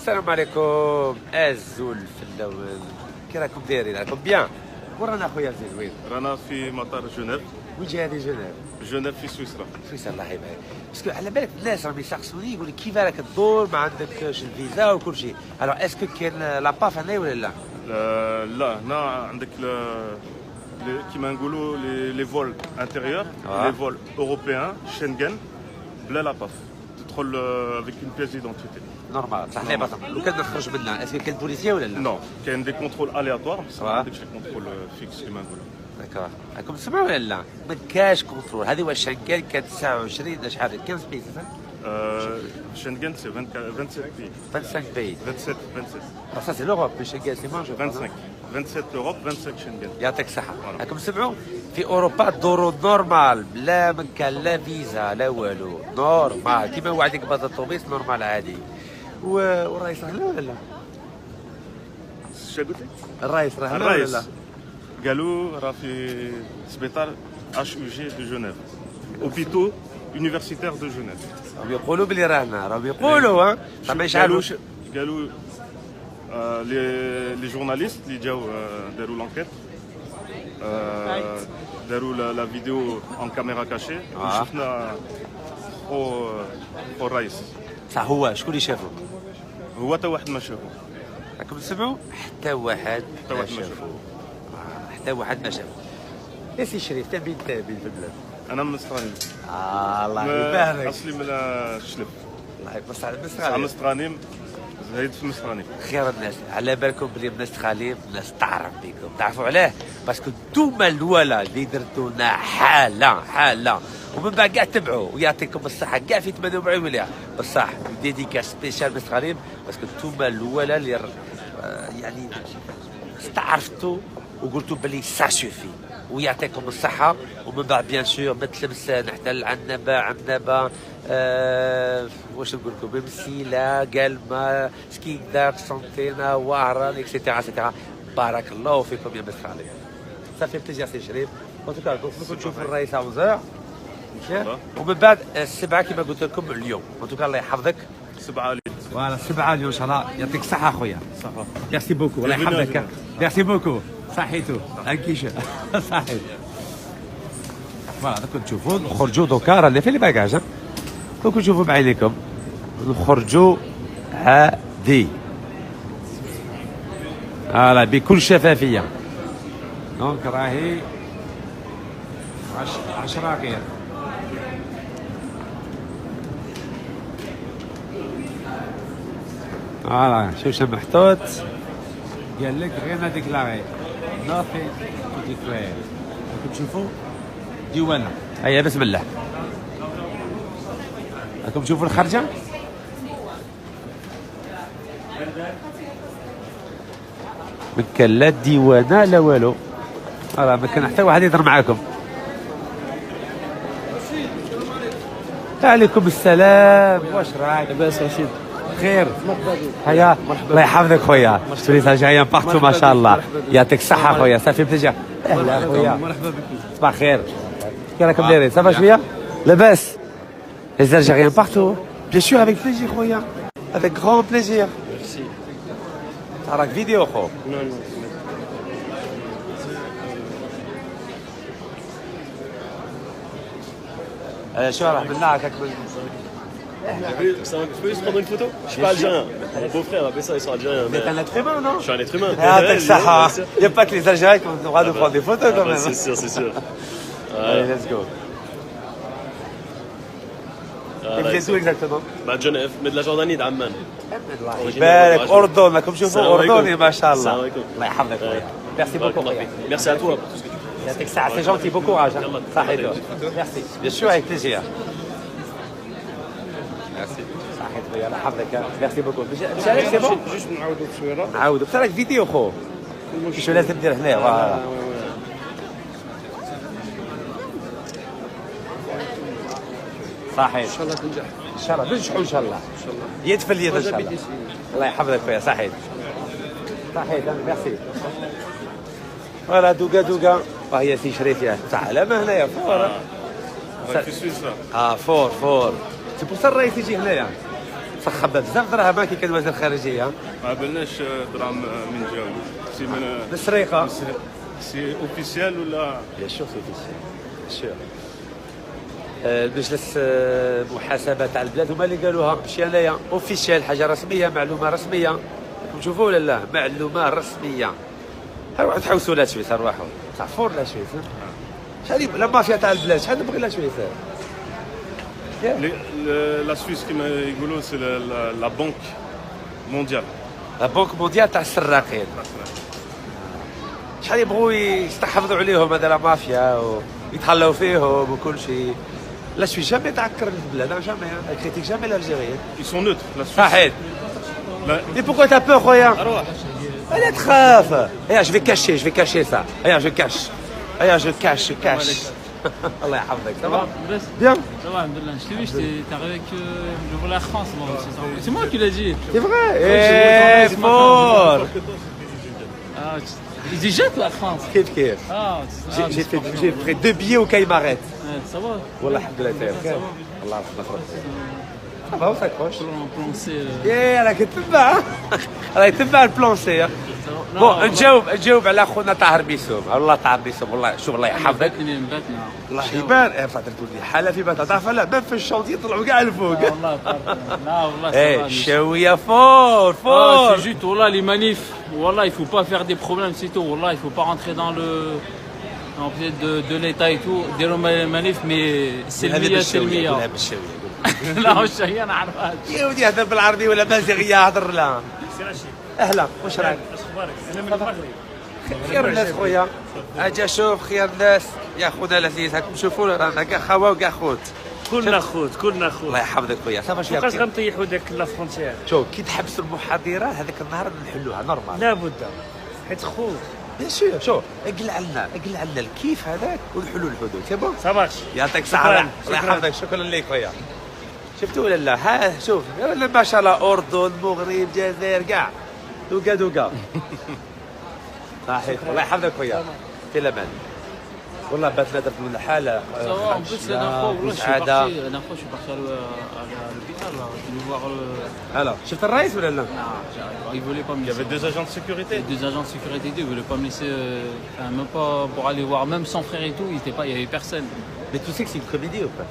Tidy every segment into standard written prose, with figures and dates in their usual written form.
السلام عليكم الزول فلاوين، كي راكم دايرين؟ راكم بيان؟ ورانا خويا زين وين؟ رانا في مطار جنيف. وين جاي هذه جنيف؟ جنيف في سويسرا. سويسرا الله يبارك. باسكو على بالك الناس راهم يسقسوني يقول لك كيف راك تدور ما عندكش الفيزا وكل شيء، الوغ اسكو كاين لاباف هنا ولا لا؟ لا هنا عندك كيما نقولوا لي فول انتيريور، لي فول اوروبيان شنغن بلا لاباف، تدخل افيك اون بيس ديدونتيتي نورمال صح. لا بطل لو كان نخرج منها اسكو كاين بوليسيه ولا لا؟ نو كاين دي كونترول الياتوار بصح ما عندكش كونترول فيكس كيما نقولوا. داكور. راكم تسمعوا ولا لا؟ ما كاش كونترول. هذه واش شنغن كانت 29 شحال 15 بيس صح؟ شنغن سي 27 بي. 25 بي. 27. ça c'est l'Europe mais Schengen c'est moins je crois. 27 اوروب 25 شنغن. يعطيك الصحة. راكم تسمعوا؟ في أوروبا دورو نورمال بلا من كان لا فيزا لا والو، نورمال كيما وعدك بهذا الطوبيس نورمال عادي. والرئيس راه هنا ولا لا؟ شنو قلت لك؟ الرئيس راه هنا ولا لا؟ قالوا راه في سبيطار اش يو جي دو جنيف، اوبيتو يونيفرسيتير دو جنيف. راهم يقولوا بلي راه هنا، راهم يقولوا ها ما يشعلوش. قالوا لي جورناليست اللي جاو داروا لونكيت داروا لا فيديو اون كاميرا كاشي وشفنا خو الرئيس. صح هو شكون اللي شافو؟ هو حتى واحد ما شافو. راكم تسمعوا؟ حتى واحد ما شافو. حتى واحد ما شافو. يا سي شريف انت بين في البلاد؟ انا من مسترانيم. الله يبارك. اصلي من الشلب. الله يبارك. بصح مسترانيم. مسترانيم زايد في مسترانيم. خير الناس على بالكم بلي مسترانيم الناس تعرف بكم، تعرفوا علاه؟ باسكو انتوما الاولى اللي درتونا حاله ومن بعد كاع تبعوا ويعطيكم الصحه كاع في 48 ولايه بصح ديديكا سبيسيال مسترانيم باسكو انتوما الاولى اللي يعني استعرفتوا وقلتوا بلي سا سوفي ويعطيكم الصحه. ومن بعد بيان سور ما تلمسان حتى عنبه واش نقول لكم بمسيله قلمه سكيدار سنتينا وهران اكسيتيرا اكسيتيرا. بارك الله فيكم يا مستراليا. صافي بليزير سي شريف. وانتو نشوفوا الرئيس عوزة ومن بعد السبعه كما قلت لكم اليوم. وانتو الله يحفظك. 7 اليوم. فوالا 7 اليوم ان شاء الله. يعطيك الصحه اخويا. صحه. ميرسي بوكو الله يحفظك. ميرسي بوكو. صحيتو هاكيش صحيت. فوالا دوك تشوفوا نخرجوا دوكا راني في لي باكاج. دوك تشوفوا بعينيكم نخرجوا عادي فوالا بكل شفافيه. دونك راهي 10 غير. فوالا شوشه محطوط قال لك غير ما ديكلاري نوثينغ تو ديكلير. راكم تشوفوا ديوانه هيا بسم الله. راكم تشوفوا الخرجه ما كان لا ديوانه لا والو. راه ما كان حتى واحد يهضر معاكم. عليكم السلام واش راك؟ لاباس رشيد خير. هيا الله يحفظك خويا. سوريس الجزائريين بارتو ما شاء الله. يعطيك الصحة خويا. صافي بليزير. اهلا خويا. مرحبا بكم. صباح الخير. كي راكم دايرين؟ صافا شوية؟ لاباس. Les Algériens partout. Bien sûr avec plaisir خويا. Avec grand plaisir. ميرسي. راك فيديو خو. نو شو راح بالله هكاك Je peux juste prendre une photo? Je suis pas algérien. Mon beau-frère a fait ça, ils sont algériens. Vous êtes un être humain, non? Je suis un être humain. يعطيك الصحة. Il n'y a pas que les Algériens qui ont le droit de prendre des photos quand même. C'est sûr, c'est sûr. Allez, let's go. Et vous êtes où exactement? مع جنيف من la Jordanie d'Amman. الله يبارك. أردن راكم تشوفوا أردني ما شاء الله. السلام عليكم. الله يحفظك خويا. Merci beaucoup خويا. Merci à toi pour tout ce que tu fais. يعطيك الصحة. C'est gentil. Bon courage. صحيتو. Merci. Bien sûr avec plaisir. Merci. صحيت خويا الله يحفظك. Merci beaucoup. مش عليك سي بون؟ جوست نعاودوا بشويره. نعاودوا. بصح راك فيديو خو. شو لازم ندير هنا فوالا. صحيح. ان شاء الله تنجح. ان شاء الله ننجحوا ان شاء الله. ان شاء الله. يد في اليد ان شاء الله. الله يحفظك خويا. صحيت. صحيت. ميرسي. فوالا دوكا وهي سي شريف يا تاع علامه هنايا فور. في سويسرا. فور. سي بور سا الرئيس يجي هنايا. تسخب بزاف دراهم كي كان وزير الخارجيه. ما بالناش دراهم من جاو سي من بالسريقه. سي اوفيسيال ولا بيان سور سي اوفيسيال بيان سور. المجلس المحاسبه تاع البلاد هما اللي قالوها ماشي انايا. اوفيسيال حاجه رسميه معلومه رسميه. راكم تشوفوا ولا لا؟ معلومه رسميه. روحوا تحوسوا لا شويه روحوا تعرفوا لا شويه. شحال لا مافيا تاع البلاد شحال نبغي لا شويه. لا سويس كما يقولوا سي لا بنك مونديال. لا بنك مونديال تاع السراقين. شحال يبغوا يستحفظوا عليهم هذا لا مافيا ويتهلاو فيهم وكل شيء. لا شوي جامي تعكر البلاد جامي. كريتيك جامي الجزائريين. Ils sont neutres, la Suisse. صحيح. Mais pourquoi t'as peur خويا؟ انا تخاف. ايا جو في كاشي جو في كاشي سا. ايا جو كاش. ايا جو كاش كاش. الله يحفظك. Ça va? Bien. Ça va, Alhamdoulilah. Je t'ai vu, t'es arrivé avec le vol Air France. C'est moi qui l'ai dit. C'est vrai. Eh, fort. Ils y jettent la France. كيف كيف. J'ai pris 2 billets au Caymaret. Ça va. والله الحمد لله تمام. الله يرحمك. Ça va, on s'accroche. راك تتبع. راك تتبع البلونسي. بون نجاوب على خونا طاهر بيسوم. والله طاهر بيسوم والله شوف الله يحفظك. الله يبان. فترة تولي حالة في باتها تعرف لا بان في الشونطي يطلعوا كاع الفوق. والله لا والله. ايه شوية فور. C'est juste والله les manifs. Wallah, il faut pas faire des problèmes, c'est tout. Wallah, il faut pas rentrer dans le de l'État et tout. Dire les manifs, mais c'est le mia, c'est le mia. لا مش هي انا عارفها. يا ودي هذا بالعربي ولا مازيغيه هضر لها. اهلا واش راك؟ اخبارك؟ انا من المغرب. خير الناس خويا. اجا شوف خير الناس يا خونا العزيز هاكم تشوفوا رانا كاع خوا وكاع خوت. كلنا خوت كلنا خوت. الله يحفظك خويا. صافي شويه. فوقاش غنطيحوا داك لا فرونتيير. شوف كي تحبسوا المحاضرات هذاك النهار نحلوها نورمال. لابد حيت خوت. بيان سور شوف اقلع لنا الكيف هذاك ونحلوا الحدود سي بون. صافاش. يعطيك الصحة. الله يحفظك. شكرا لك خويا. شفتوا ولا لا؟ ها شوف ما شاء الله اردن مغرب جزائر كاع دوكا صحيح. الله يحفظك خويا. في الامان. والله بات درت من الحاله. En plus, la dernière fois, je suis parti à l'hôpital, je vais voir le... Alors, شفت الرئيس ولا لا؟ Non, il voulait pas me Il y laisser. avait 2 agents de sécurité. Des agents de sécurité, ils voulaient pas me laisser, même pas pour aller voir, même son frère et tout, il y avait personne. Mais tu sais que c'est une comédie ou pas؟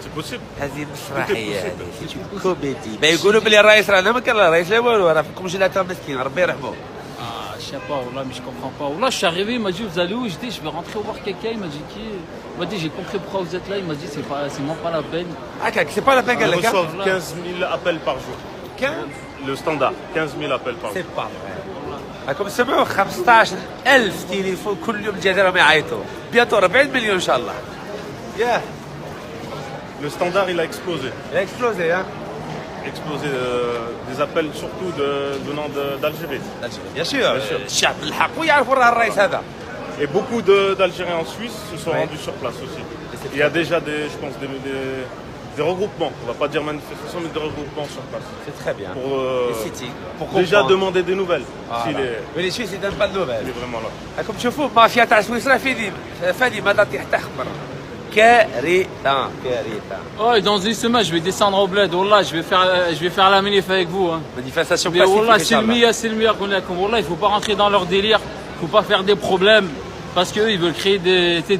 C'est possible. هذه مسرحيه هذه c'est une comédie. ما يقولوا بلي الرئيس رانا ما كان الرئيس لا والو راه فيكم جيلاتور مسكين ربي يرحمه. Ah, je sais pas, là, mais je comprends pas. Là, je suis arrivé, il m'a dit, vous allez où? Je dis, je vais rentrer voir quelqu'un. Il m'a dit, qui? Il m'a dit, j'ai compris pourquoi vous êtes là. Il m'a dit, c'est même pas la peine. هكاك c'est pas la peine Ils قال لك. reçoivent 15 000 appels par jour. 15 Le standard, 15 000 appels par jour. c'est pas vrai. راكم سمعوا 15,000 تليفون كل يوم الجزائر ما يعيطوا. بيانتو 40 مليون ان شاء الله. ياه. Le standard, il a explosé. Il a explosé hein. Explosé des appels surtout venant d'Algérie. Bien sûr. الشعب الحق ويعرفوا راه الرئيس هذا. Et beaucoup d'Algériens en Suisse se sont rendus sur place aussi. Il y a déjà je pense, des regroupements. On ne va pas dire manifestations, mais des regroupements sur place. C'est très bien. Pour pour déjà demander des nouvelles. S'il est, Mais les Suisses ils donnent pas de nouvelles. il est vraiment là. راكم تشوفوا مافيا تاع سويسرا فادي ما تطيح تخبر. كارثة. Oh, dans une semaine, je vais descendre au bled. Wallah, je vais faire la manif avec vous. Hein. Manifestation Mais pacifique. Wallah, c'est le meilleur qu'on a. Wallah, il faut pas rentrer dans leur délire. Il faut pas faire des problèmes. Parce qu'eux, ils veulent créer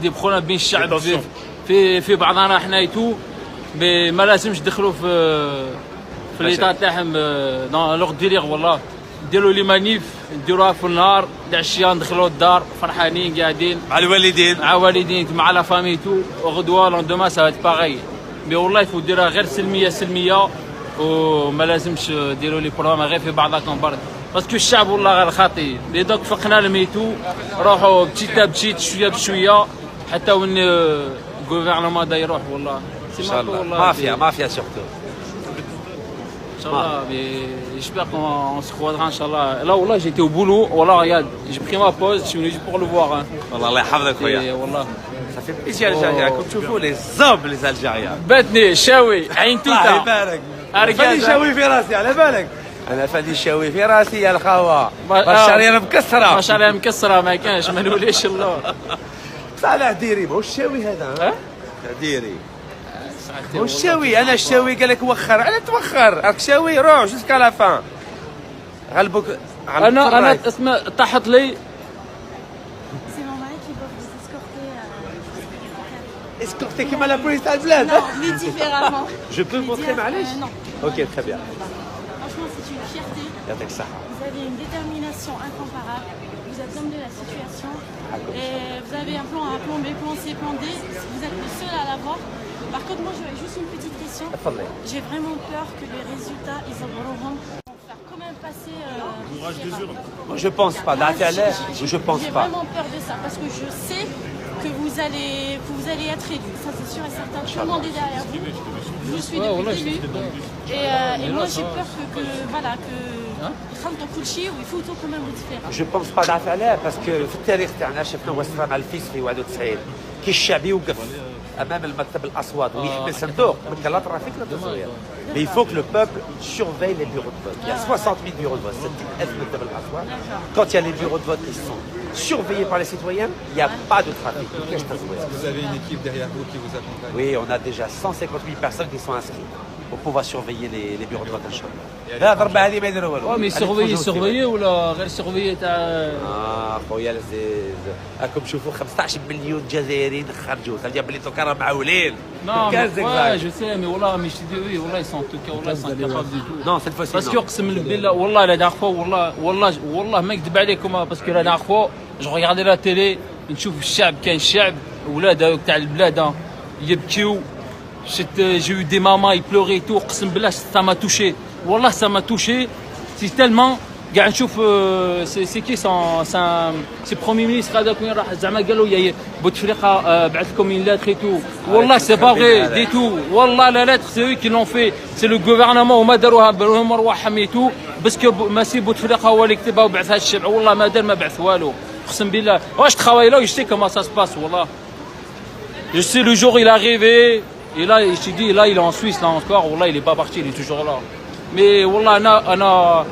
des problèmes bien chers. في بعضنا احنا et tout. Mais ما لازمش يدخلوا في l'état تاعهم dans leur délire. والله نديروا لي مانيف نديروها في النهار العشيه ندخلوا الدار فرحانين قاعدين مع الوالدين مع والدين مع لا فامي تو غدوه لوندوما سا باغي. مي والله يفو ديرها غير سلميه وما لازمش ديروا لي بروبليم غير في بعضكم برك باسكو الشعب والله غير خاطي لي دوك فقنا الميتو روحوا بتيتا بتيت شويه بشويه حتى وين الجوفرنمون دا يروح والله ان شاء الله مافيا سورتو Inch'Allah, mais j'espère qu'on se croisera, Inch'Allah. Là, voilà, j'étais au boulot, voilà, regarde, j'ai pris ma pause, je suis venu juste pour le voir. Hein. والله الله يحفظك خويا. والله. Ça fait plaisir الجزائر، كنتم تشوفوا لي زوب لي الجزائريين. باتني شاوي عين توتا. الله يبارك. فاني شاوي في راسي على بالك. أنا فاني شاوي في راسي يا الخوا. الشريانة مكسرة. ما شاء الله مكسرة ما كانش ما نوليش الله. صالح ديري، واش الشاوي هذا؟ ها؟ ديري. والشاوي انا الشاوي قال لك وخر، على توخر راك شاوي روح جوسكا لا فان. غلبك انا اسمع طاحت لي. اسكورتي كيما لا بوليس تاع البلاد. Non, mais différemment. Je peux montrer معليش؟ Non. Ok, très bien. Franchement, c'est une fierté. يعطيك الصحة. Vous avez une détermination incomparable. Vous êtes homme de la situation. Et vous avez un plan A, plan B, plan C, plan D. Vous êtes le seul à l'avoir. Par contre, moi, j'aurais juste une petite question. تفضلي. J'ai vraiment peur que les résultats, ils vont faire quand même passer. Courage des urnes. Moi, je pense pas. لا تعالى je pense J'ai pas. vraiment peur de ça parce que je sais que vous allez être élu. Ça, c'est sûr et certain. Tout le monde est derrière vous. Je suis depuis le début. Et moi, j'ai peur que voilà, que يخلطوا كل شيء ويفوتوا كمان متفاهم. جو بونس با ضعف عليه باسكو في التاريخ تاعنا شفنا وصفه مع الفيس في 91 كي الشعب يوقف امام المكتب الاصوات ويحمل صندوق من لا ترافيك لا تصوير. Mais il faut que le peuple surveille les bureaux de vote. Il y a 60 000 bureaux de vote, 70 000 مكتب الاصوات. Quand il y a les bureaux de vote qui sont surveillés par les citoyens, il n'y a pas de trafic. Vous avez une équipe derrière vous qui vous accompagne? Oui, on a déjà 150 000 personnes qui sont inscrites pour pouvoir surveiller les bureaux de vote ان شاء الله. لا ضربه هذه ما يديروا والو. مي سيرفيي ولا غير سيرفيي تاع خويا العزيز راكم تشوفوا 15 مليون جزائريين خرجوا تلقى بلي توكا راه معولين. Non, ouais, je sais, mais voilà, mais je te dis, oui, voilà, ils sont en tout cas, voilà, ils sont incapables du tout. Non, cette fois-ci, Parce que, قسم بالله, والله, la dernière fois, والله, ما نكذب عليكم, parce que la dernière fois, je regardais la télé, نشوف الشعب كان الشعب, ولاد هذوك تاع البلاد, يبكيو, j'ai eu des mamans, ils pleuraient et tout, قسم بالله, ça m'a touché. Wallah, ça m'a touché, c'est tellement. قاعد نشوف سي كي سي برومي مينيستر هذاك وين راح زعما قالوا يا بوتفليقه بعث لكم une lettre et tout. والله سي با غي دي تو. والله لا لاتر سي eux qui l'ont fait, c'est le gouvernement وما داروها بالهم ارواحهم et tout باسكو ماشي بوتفليقه هو اللي كتبها وبعثها الشعب. والله ما دار ما بعث والو قسم بالله. واش تخاوي là je sais comment ça se passe والله. Je sais le jour il est arrivé et là je te dis là il est en Suisse là encore. والله il est pas parti, il est toujours là. Mais والله انا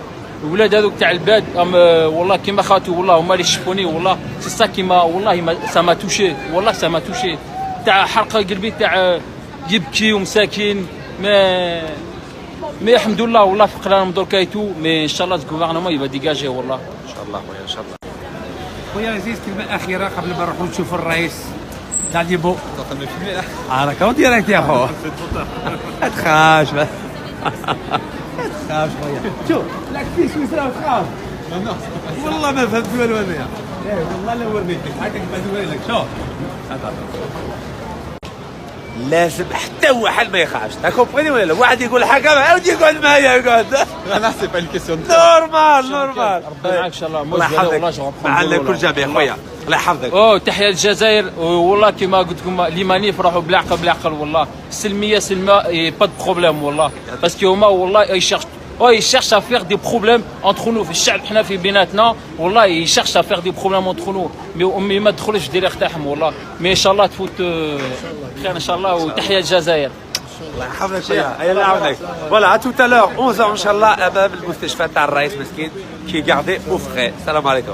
ولاد هذوك تاع البلاد والله كيما خاطو والله هما اللي شفوني والله سي سا كيما والله سا ما توشي والله سا ما توشي تاع حرقه قلبي تاع يبكي ومساكين ما الحمد لله والله فقنا دركا ايتو مي ان شاء الله الجوفرنمون يبقى ديجاجي والله ان شاء الله خويا ان شاء الله. خويا عزيز كلمه اخيره قبل ما نروحوا نشوفوا الرئيس تاع ليبو. راك اون ديريكت يا خو. ما تخافش تخافش خويا. شوف لاك في سويسرا تخاف. والله ما فهمت والو انايا. والله لا وريتك هاكاك بعد نوريلك. شوف لازم حتى واحد ما يخافش. كومبريني ولا لا؟ واحد يقول حاجه عاود يقعد معايا يقعد. لا سي با اون كيسيون نورمال. ربي معاك ان شاء الله. الله يحفظك معنا كل جميع خويا. الله يحفظك. تحية للجزائر والله كما قلت لكم لي مانيف راحوا بالعقل والله سلمية با دو بروبليم والله باسكو هما والله يشيرش ا فيغ دي بروبليم انتر نو في الشعب حنا في بيناتنا والله يشيرش ا فيغ دي بروبليم انتر نو مي ما تدخلش في دير تاعهم والله مي ان شاء الله تفوت خير ان شاء الله وتحية للجزائر. الله يحفظك خويا. الله يعاونك. فوالا ا توت الور 11 ان شاء الله امام المستشفى تاع الرئيس مسكين كي غاردي او فري. السلام عليكم.